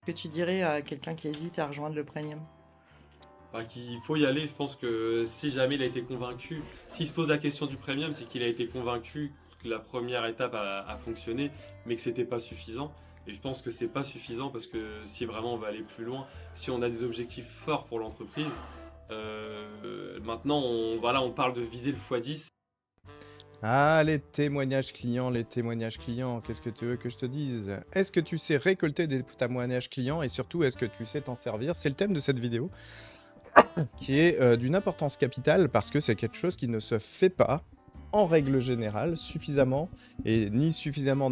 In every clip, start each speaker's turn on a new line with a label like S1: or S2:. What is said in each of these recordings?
S1: Que tu dirais à quelqu'un qui hésite à rejoindre le premium?
S2: Bah, qu'il faut y aller. Je pense que si jamais il a été convaincu, s'il se pose la question du premium, c'est qu'il a été convaincu que la première étape a fonctionné, mais que c'était pas suffisant. Et je pense que c'est pas suffisant parce que si vraiment on va aller plus loin, si on a des objectifs forts pour l'entreprise, maintenant voilà, on parle de viser le x10.
S3: Ah, les témoignages clients, qu'est-ce que tu veux que je te dise? Est-ce que tu sais récolter des témoignages clients et surtout, est-ce que tu sais t'en servir? C'est le thème de cette vidéo qui est d'une importance capitale parce que c'est quelque chose qui ne se fait pas, en règle générale, suffisamment et ni suffisamment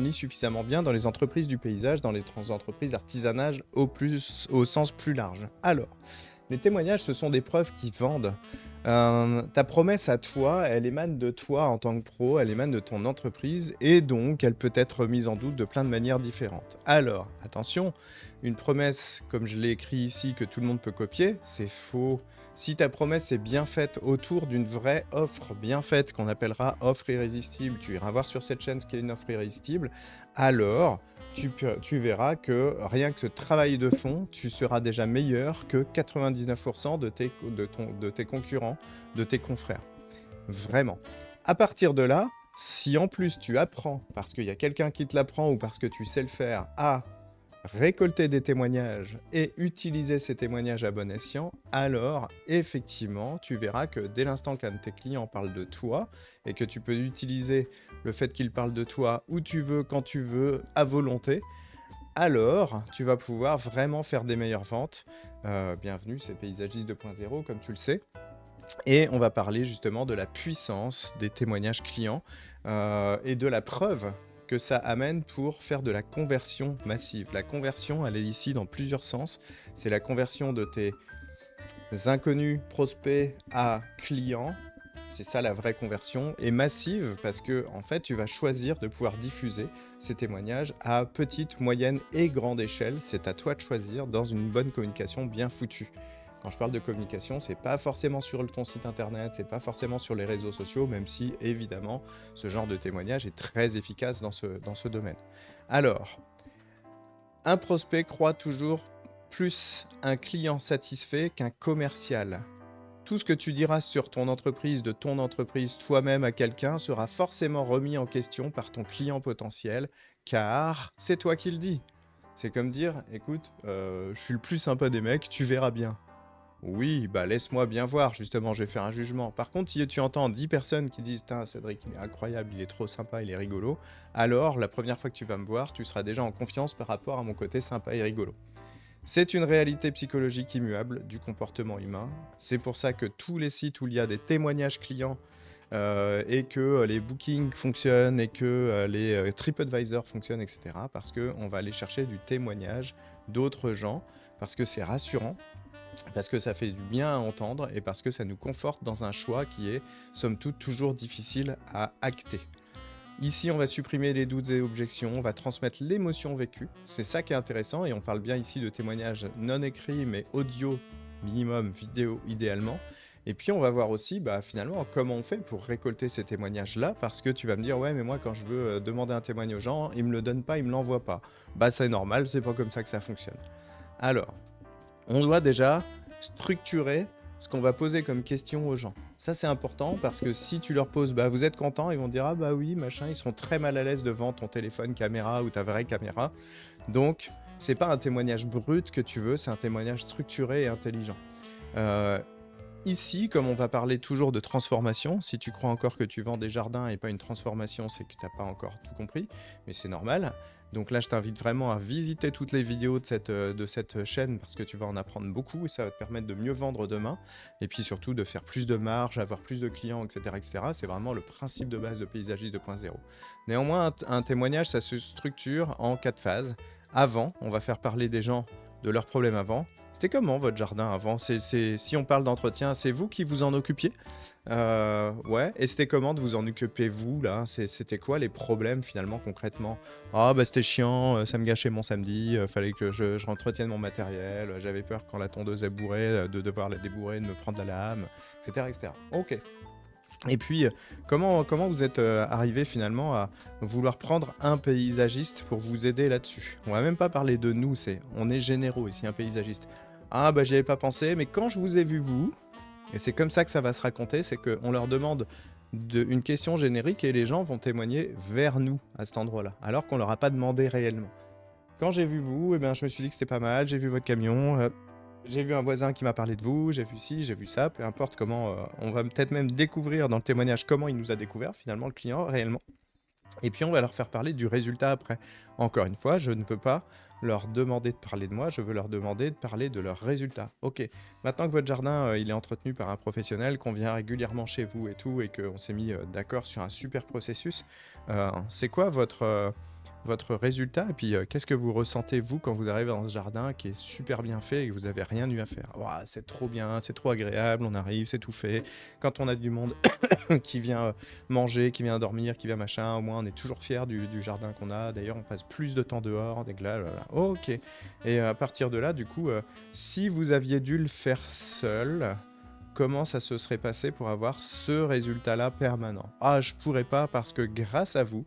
S3: bien dans les entreprises du paysage, dans les entreprises artisanales au sens plus large. Alors, les témoignages, ce sont des preuves qui vendent. Ta promesse à toi, elle émane de toi en tant que pro, elle émane de ton entreprise et donc elle peut être mise en doute de plein de manières différentes. Alors, attention, une promesse, comme je l'ai écrit ici, que tout le monde peut copier, c'est faux. Si ta promesse est bien faite autour d'une vraie offre bien faite, qu'on appellera offre irrésistible, tu iras voir sur cette chaîne ce qu'est une offre irrésistible, alors tu verras que rien que ce travail de fond, tu seras déjà meilleur que 99% de tes concurrents, de tes confrères. Vraiment. À partir de là, si en plus tu apprends, parce qu'il y a quelqu'un qui te l'apprend ou parce que tu sais le faire, à récolter des témoignages et utiliser ces témoignages à bon escient, alors effectivement, tu verras que dès l'instant qu'un de tes clients parle de toi et que tu peux utiliser le fait qu'il parle de toi où tu veux, quand tu veux, à volonté, alors tu vas pouvoir vraiment faire des meilleures ventes. Bienvenue, c'est Paysagiste 2.0, comme tu le sais. Et on va parler justement de la puissance des témoignages clients et de la preuve que ça amène pour faire de la conversion massive. La conversion, elle est ici dans plusieurs sens. C'est la conversion de tes inconnus prospects à clients. C'est ça la vraie conversion. Et massive parce que en fait, tu vas choisir de pouvoir diffuser ces témoignages à petite, moyenne et grande échelle. C'est à toi de choisir dans une bonne communication bien foutue. Quand je parle de communication, c'est pas forcément sur ton site internet, c'est pas forcément sur les réseaux sociaux, même si évidemment ce genre de témoignage est très efficace dans ce domaine. Alors, un prospect croit toujours plus un client satisfait qu'un commercial. Tout ce que tu diras sur ton entreprise, de ton entreprise, toi-même à quelqu'un, sera forcément remis en question par ton client potentiel, car c'est toi qui le dis. C'est comme dire, écoute, je suis le plus sympa des mecs, tu verras bien. Oui, bah laisse-moi bien voir, justement, je vais faire un jugement. Par contre, si tu entends 10 personnes qui disent, putain, Cédric, il est incroyable, il est trop sympa, il est rigolo, alors la première fois que tu vas me voir, tu seras déjà en confiance par rapport à mon côté sympa et rigolo. C'est une réalité psychologique immuable du comportement humain. C'est pour ça que tous les sites où il y a des témoignages clients et que les bookings fonctionnent et que les TripAdvisor fonctionnent, etc. Parce qu'on va aller chercher du témoignage d'autres gens, parce que c'est rassurant, parce que ça fait du bien à entendre et parce que ça nous conforte dans un choix qui est, somme toute, toujours difficile à acter. Ici, on va supprimer les doutes et objections, on va transmettre l'émotion vécue. C'est ça qui est intéressant et on parle bien ici de témoignages non écrits mais audio minimum, vidéo idéalement. Et puis on va voir aussi finalement comment on fait pour récolter ces témoignages-là parce que tu vas me dire ouais mais moi quand je veux demander un témoignage aux gens, ils me le donnent pas, ils me l'envoient pas. Bah c'est normal, c'est pas comme ça que ça fonctionne. Alors, on doit déjà structurer ce qu'on va poser comme question aux gens. Ça, c'est important parce que si tu leur poses, vous êtes content, ils vont dire, ah bah oui, machin, ils seront très mal à l'aise devant ton téléphone caméra ou ta vraie caméra. Donc, c'est pas un témoignage brut que tu veux, c'est un témoignage structuré et intelligent. Euh, Ici, comme on va parler toujours de transformation, si tu crois encore que tu vends des jardins et pas une transformation, c'est que tu n'as pas encore tout compris, mais c'est normal. Donc là, je t'invite vraiment à visiter toutes les vidéos de cette chaîne parce que tu vas en apprendre beaucoup et ça va te permettre de mieux vendre demain. Et puis surtout de faire plus de marge, avoir plus de clients, etc. etc. C'est vraiment le principe de base de Paysagiste 2.0. Néanmoins, un témoignage, ça se structure en 4 phases. Avant, on va faire parler des gens de leurs problèmes avant. C'était comment votre jardin avant? Si on parle d'entretien, c'est vous qui vous en occupiez? Ouais. Et c'était comment de vous en occuper vous là? C'était quoi les problèmes finalement concrètement? Ah bah c'était chiant, ça me gâchait mon samedi, fallait que je entretienne mon matériel, j'avais peur quand la tondeuse est bourrée de devoir la débourrer, de me prendre la lame, etc., etc. Ok. Et puis, comment vous êtes arrivé finalement à vouloir prendre un paysagiste pour vous aider là-dessus? On va même pas parler de nous, on est généraux ici, un paysagiste. Ah bah j'y avais pas pensé, mais quand je vous ai vu vous, et c'est comme ça que ça va se raconter, c'est qu'on leur demande une question générique et les gens vont témoigner vers nous à cet endroit-là, alors qu'on leur a pas demandé réellement. Quand j'ai vu vous, eh ben, je me suis dit que c'était pas mal, j'ai vu votre camion, j'ai vu un voisin qui m'a parlé de vous, j'ai vu ci, j'ai vu ça, peu importe comment, on va peut-être même découvrir dans le témoignage comment il nous a découvert finalement le client réellement. Et puis on va leur faire parler du résultat après. Encore une fois, je ne peux pas leur demander de parler de moi, je veux leur demander de parler de leurs résultats. Ok, maintenant que votre jardin il est entretenu par un professionnel, qu'on vient régulièrement chez vous et tout, et qu'on s'est mis d'accord sur un super processus, c'est quoi votre résultat? Et puis qu'est-ce que vous ressentez vous quand vous arrivez dans ce jardin qui est super bien fait et que vous avez rien eu à faire? Ouah, c'est trop bien, c'est trop agréable, on arrive, c'est tout fait. Quand on a du monde qui vient manger, qui vient dormir, qui vient machin, au moins on est toujours fier du jardin qu'on a. D'ailleurs, on passe plus de temps dehors, donc là, ok. Et à partir de là, du coup, si vous aviez dû le faire seul, comment ça se serait passé pour avoir ce résultat-là permanent? Ah, je pourrais pas parce que grâce à vous,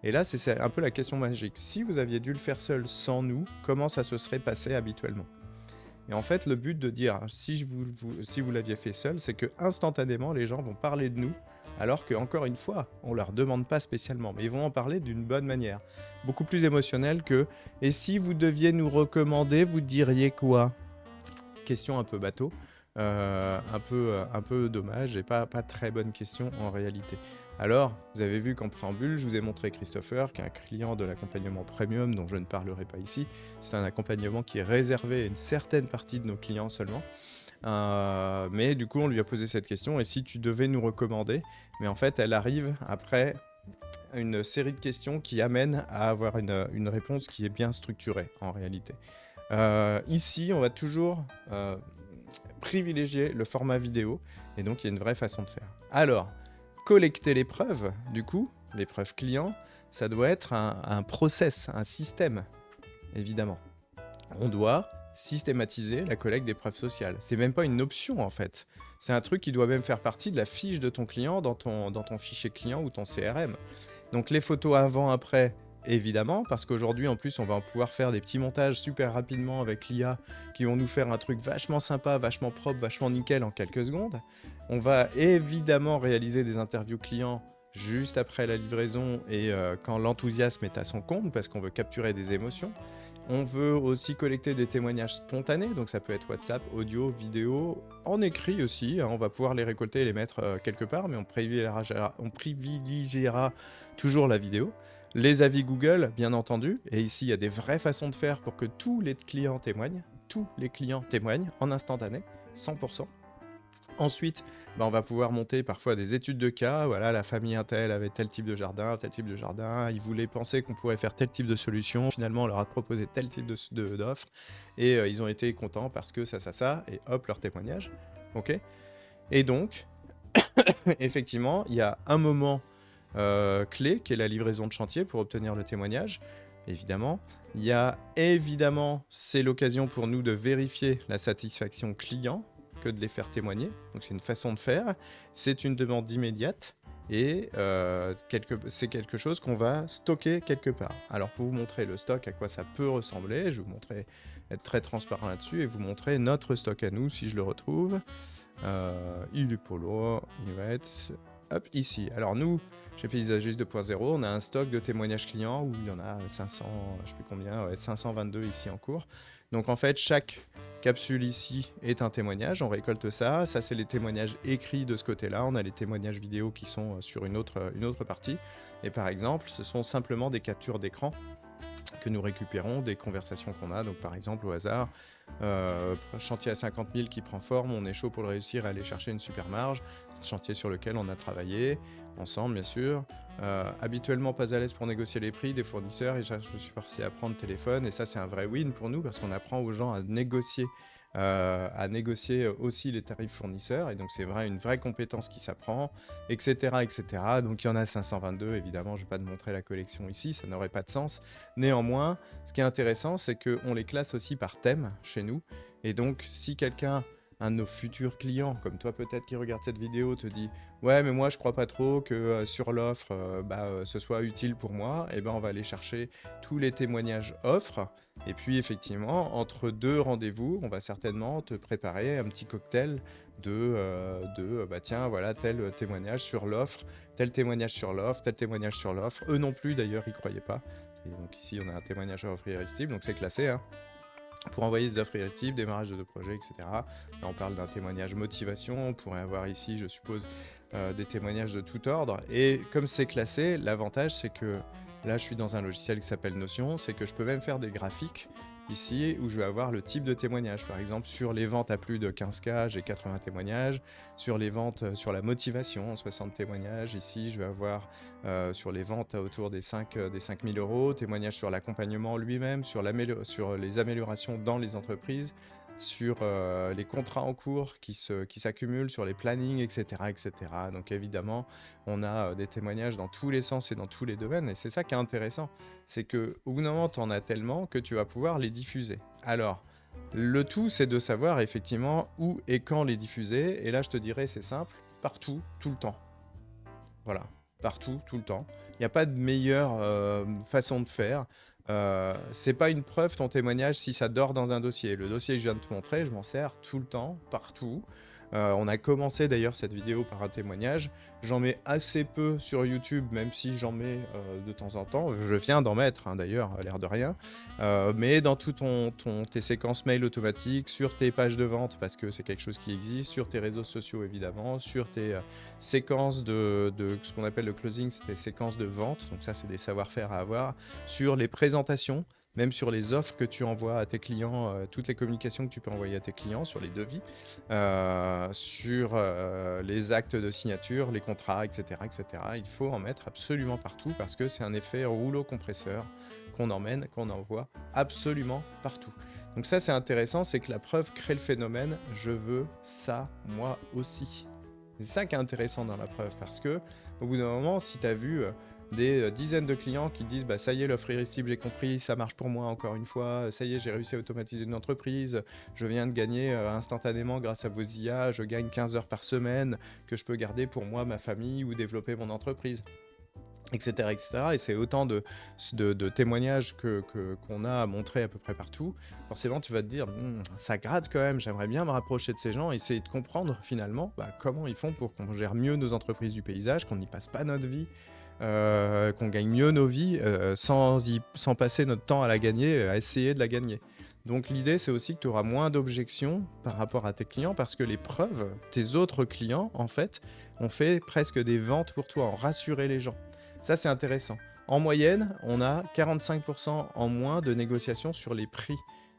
S3: et là, c'est un peu la question magique. Si vous aviez dû le faire seul sans nous, comment ça se serait passé habituellement? Et en fait, le but de dire si vous l'aviez fait seul, c'est que instantanément les gens vont parler de nous, alors que encore une fois, on leur demande pas spécialement, mais ils vont en parler d'une bonne manière, beaucoup plus émotionnelle que et si vous deviez nous recommander, vous diriez quoi? Question un peu bateau, un peu dommage et pas très bonne question en réalité. Alors, vous avez vu qu'en préambule, je vous ai montré Christopher, qui est un client de l'accompagnement premium dont je ne parlerai pas ici. C'est un accompagnement qui est réservé à une certaine partie de nos clients seulement. Mais du coup, on lui a posé cette question, et si tu devais nous recommander? Mais en fait, elle arrive après une série de questions qui amènent à avoir une réponse qui est bien structurée en réalité. Ici, on va toujours privilégier le format vidéo, et donc il y a une vraie façon de faire. Alors, collecter les preuves, du coup, les preuves clients, ça doit être un process, un système, évidemment. On doit systématiser la collecte des preuves sociales. C'est même pas une option en fait. C'est un truc qui doit même faire partie de la fiche de ton client dans ton fichier client ou ton CRM. Donc les photos avant-après, évidemment, parce qu'aujourd'hui en plus on va pouvoir faire des petits montages super rapidement avec l'IA qui vont nous faire un truc vachement sympa, vachement propre, vachement nickel en quelques secondes. On va évidemment réaliser des interviews clients juste après la livraison et quand l'enthousiasme est à son compte parce qu'on veut capturer des émotions. On veut aussi collecter des témoignages spontanés, donc ça peut être WhatsApp, audio, vidéo, en écrit aussi, hein, on va pouvoir les récolter et les mettre quelque part, mais on privilégiera toujours la vidéo. Les avis Google, bien entendu, et ici il y a des vraies façons de faire pour que tous les clients témoignent en instantané, 100%. Ensuite, on va pouvoir monter parfois des études de cas. Voilà, la famille Intel avait tel type de jardin, ils voulaient penser qu'on pourrait faire tel type de solution. Finalement, on leur a proposé tel type d'offre et ils ont été contents parce que ça, et hop, leur témoignage. Ok. Et donc, effectivement, il y a un moment clé qui est la livraison de chantier pour obtenir le témoignage. Évidemment, il y a c'est l'occasion pour nous de vérifier la satisfaction client que de les faire témoigner. Donc c'est une façon de faire. C'est une demande immédiate et c'est quelque chose qu'on va stocker quelque part. Alors pour vous montrer le stock, à quoi ça peut ressembler, je vais vous montrer, être très transparent là-dessus et vous montrer notre stock à nous si je le retrouve. Il est pour loin, il va être hop, ici. Alors nous, chez Paysagiste 2.0, on a un stock de témoignages clients où il y en a 500, je sais plus combien, 522 ici en cours. Donc en fait, chaque capsule ici est un témoignage, on récolte ça c'est les témoignages écrits de ce côté-là, on a les témoignages vidéo qui sont sur une autre partie, et par exemple, ce sont simplement des captures d'écran que nous récupérons des conversations qu'on a, donc par exemple au hasard, chantier à 50 000 qui prend forme, on est chaud pour le réussir à aller chercher une super marge, chantier sur lequel on a travaillé, ensemble bien sûr, habituellement pas à l'aise pour négocier les prix des fournisseurs et je me suis forcé à prendre téléphone et ça c'est un vrai win pour nous parce qu'on apprend aux gens à négocier aussi les tarifs fournisseurs et donc c'est une vraie compétence qui s'apprend, etc., etc. Donc il y en a 522, évidemment je vais pas te montrer la collection ici, ça n'aurait pas de sens. Néanmoins, ce qui est intéressant c'est qu'on les classe aussi par thème chez nous et donc si quelqu'un un de nos futurs clients, comme toi peut-être qui regarde cette vidéo, te dit ouais mais moi je crois pas trop que sur l'offre ce soit utile pour moi, et ben on va aller chercher tous les témoignages offres, et puis effectivement entre deux rendez-vous on va certainement te préparer un petit cocktail bah tiens voilà tel témoignage sur l'offre, tel témoignage sur l'offre, tel témoignage sur l'offre. Eux non plus d'ailleurs ils croyaient pas, et donc ici on a un témoignage à offre irrésistible, donc c'est classé hein. Pour envoyer des offres irrésistibles, démarrage de projets, etc. Là, on parle d'un témoignage motivation. On pourrait avoir ici, je suppose, des témoignages de tout ordre. Et comme c'est classé, l'avantage, c'est que là, je suis dans un logiciel qui s'appelle Notion. C'est que je peux même faire des graphiques ici où je vais avoir le type de témoignage. Par exemple, sur les ventes à plus de 15K, j'ai 80 témoignages. Sur les ventes, sur la motivation, 60 témoignages. Ici, je vais avoir sur les ventes autour des 5 000 euros, témoignages sur l'accompagnement lui-même, sur les améliorations dans les entreprises, sur les contrats en cours qui s'accumulent, sur les plannings, etc., etc. Donc évidemment, on a des témoignages dans tous les sens et dans tous les domaines. Et c'est ça qui est intéressant. C'est qu'au bout d'un moment, tu en as tellement que tu vas pouvoir les diffuser. Alors, le tout, c'est de savoir effectivement où et quand les diffuser. Et là, je te dirais, c'est simple, partout, tout le temps. Voilà, partout, tout le temps. Il n'y a pas de meilleure façon de faire. C'est pas une preuve ton témoignage si ça dort dans un dossier. Le dossier que je viens de te montrer, je m'en sers tout le temps, partout. On a commencé d'ailleurs cette vidéo par un témoignage. J'en mets assez peu sur YouTube, même si j'en mets de temps en temps. Je viens d'en mettre hein, d'ailleurs, à l'air de rien. Mais dans tout tes séquences mail automatiques, sur tes pages de vente, parce que c'est quelque chose qui existe, sur tes réseaux sociaux évidemment, sur tes séquences de ce qu'on appelle le closing, c'est des séquences de vente. Donc ça, c'est des savoir-faire à avoir. Sur les présentations, même sur les offres que tu envoies à tes clients, toutes les communications que tu peux envoyer à tes clients, sur les devis, sur les actes de signature, les contrats, etc., etc. Il faut en mettre absolument partout parce que c'est un effet rouleau compresseur qu'on envoie absolument partout. Donc ça, c'est intéressant, c'est que la preuve crée le phénomène « je veux ça, moi aussi ». C'est ça qui est intéressant dans la preuve parce que au bout d'un moment, si tu as vu des dizaines de clients qui disent bah ça y est, l'offre irrésistible j'ai compris, ça marche pour moi encore une fois, ça y est, j'ai réussi à automatiser une entreprise, je viens de gagner instantanément grâce à vos IA, je gagne 15 heures par semaine que je peux garder pour moi, ma famille ou développer mon entreprise, etc., etc. Et c'est autant de témoignages qu'on a à montrer à peu près partout. Forcément, tu vas te dire, ça gratte quand même, j'aimerais bien me rapprocher de ces gens, essayer de comprendre finalement comment ils font pour qu'on gère mieux nos entreprises du paysage, qu'on n'y passe pas notre vie, qu'on gagne mieux nos vies sans passer notre temps à la gagner, à essayer de la gagner. Donc l'idée, c'est aussi que tu auras moins d'objections par rapport à tes clients parce que les preuves, tes autres clients, en fait, ont fait presque des ventes pour toi, ont rassuré les gens. Ça, c'est intéressant. En moyenne, on a 45% en moins de négociations sur les prix.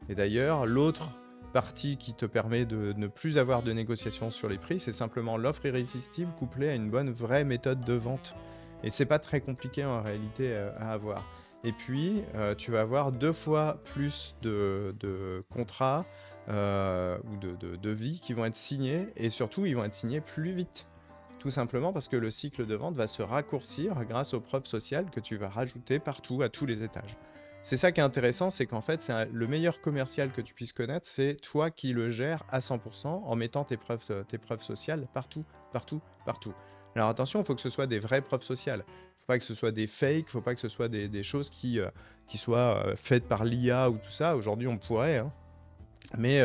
S3: Et d'ailleurs, l'autre partie qui te permet de ne plus avoir de négociations sur les prix, c'est simplement l'offre irrésistible couplée à une bonne vraie méthode de vente. Et c'est pas très compliqué en réalité à avoir. Et puis, tu vas avoir 2 fois plus de contrats ou de devis qui vont être signés, et surtout, ils vont être signés plus vite. Tout simplement parce que le cycle de vente va se raccourcir grâce aux preuves sociales que tu vas rajouter partout, à tous les étages. C'est ça qui est intéressant, c'est qu'en fait, le meilleur commercial que tu puisses connaître, c'est toi qui le gères à 100% en mettant tes preuves sociales partout, partout, partout. Alors attention, il faut que ce soit des vraies preuves sociales. Il ne faut pas que ce soit des fakes, il ne faut pas que ce soit des choses qui soient faites par l'IA ou tout ça. Aujourd'hui, on pourrait, hein. Mais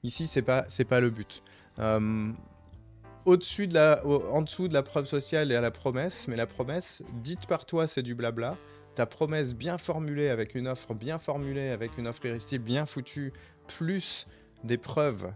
S3: ici, c'est pas le but. En dessous de la preuve sociale, il y a la promesse, mais la promesse, dite par toi, c'est du blabla. Ta promesse bien formulée, avec une offre bien formulée, avec une offre irrésistible bien foutue, plus des preuves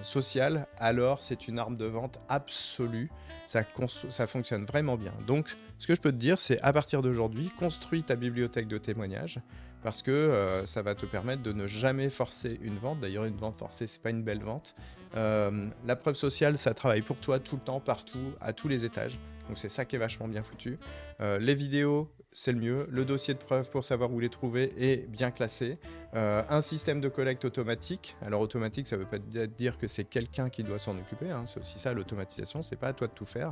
S3: sociales, alors c'est une arme de vente absolue. Ça fonctionne vraiment bien. Donc, ce que je peux te dire, c'est à partir d'aujourd'hui, construis ta bibliothèque de témoignages parce que ça va te permettre de ne jamais forcer une vente. D'ailleurs, une vente forcée, c'est pas une belle vente. La preuve sociale, ça travaille pour toi tout le temps, partout, à tous les étages. Donc c'est ça qui est vachement bien foutu. Les vidéos, c'est le mieux. Le dossier de preuve pour savoir où les trouver est bien classé. Un système de collecte automatique. Alors automatique, ça veut pas dire que c'est quelqu'un qui doit s'en occuper, hein. C'est aussi ça l'automatisation, c'est pas à toi de tout faire.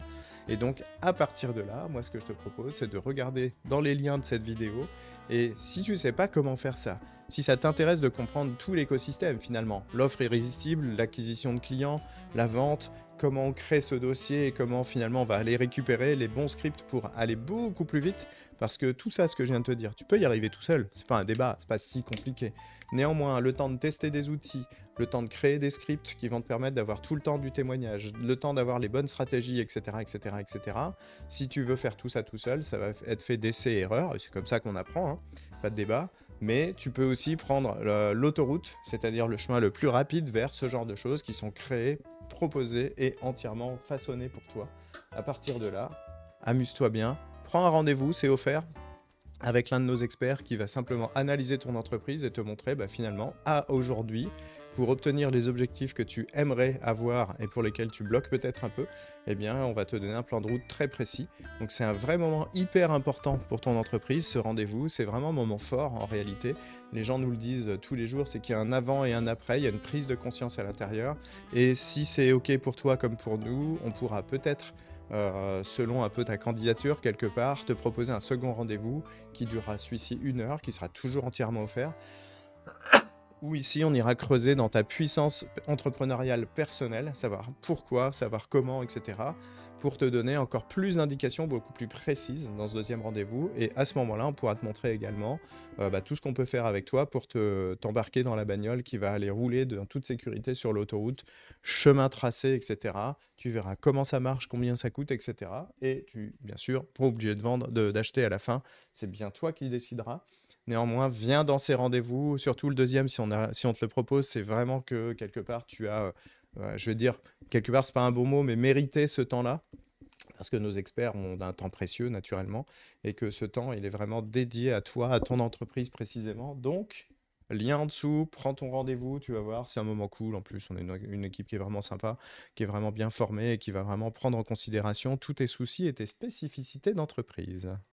S3: Et donc à partir de là, moi ce que je te propose, c'est de regarder dans les liens de cette vidéo Et si tu sais pas comment faire ça, si ça t'intéresse de comprendre tout l'écosystème finalement, l'offre irrésistible, l'acquisition de clients, la vente, comment on crée ce dossier et comment finalement on va aller récupérer les bons scripts pour aller beaucoup plus vite, parce que tout ça, ce que je viens de te dire, tu peux y arriver tout seul, c'est pas un débat, c'est pas si compliqué. Néanmoins, le temps de tester des outils, le temps de créer des scripts qui vont te permettre d'avoir tout le temps du témoignage, le temps d'avoir les bonnes stratégies, etc., etc., etc. Si tu veux faire tout ça tout seul, ça va être fait d'essais et erreurs, et c'est comme ça qu'on apprend, hein, pas de débat. Mais tu peux aussi prendre l'autoroute, c'est-à-dire le chemin le plus rapide vers ce genre de choses qui sont créées, proposées et entièrement façonnées pour toi. À partir de là, amuse-toi bien, prends un rendez-vous, c'est offert, avec l'un de nos experts qui va simplement analyser ton entreprise et te montrer finalement, à aujourd'hui, pour obtenir les objectifs que tu aimerais avoir et pour lesquels tu bloques peut-être un peu, eh bien, on va te donner un plan de route très précis. Donc c'est un vrai moment hyper important pour ton entreprise, ce rendez-vous. C'est vraiment un moment fort en réalité. Les gens nous le disent tous les jours, c'est qu'il y a un avant et un après, il y a une prise de conscience à l'intérieur. Et si c'est OK pour toi comme pour nous, on pourra peut-être selon un peu ta candidature quelque part, te proposer un second rendez-vous qui durera celui-ci 1 heure, qui sera toujours entièrement offert, où ici on ira creuser dans ta puissance entrepreneuriale personnelle, savoir pourquoi, savoir comment, etc., pour te donner encore plus d'indications beaucoup plus précises dans ce deuxième rendez-vous. Et à ce moment-là, on pourra te montrer également tout ce qu'on peut faire avec toi pour t'embarquer dans la bagnole qui va aller rouler en toute sécurité sur l'autoroute, chemin tracé, etc. Tu verras comment ça marche, combien ça coûte, etc. Et tu, bien sûr, pas obligé de vendre, d'acheter à la fin. C'est bien toi qui décideras. Néanmoins, viens dans ces rendez-vous, surtout le deuxième, si on te le propose, c'est vraiment que quelque part tu as, je veux dire, quelque part c'est pas un beau mot, mais mérité ce temps-là, parce que nos experts ont un temps précieux naturellement, et que ce temps, il est vraiment dédié à toi, à ton entreprise précisément. Donc, lien en dessous, prends ton rendez-vous, tu vas voir, c'est un moment cool. En plus, on est une équipe qui est vraiment sympa, qui est vraiment bien formée et qui va vraiment prendre en considération tous tes soucis et tes spécificités d'entreprise.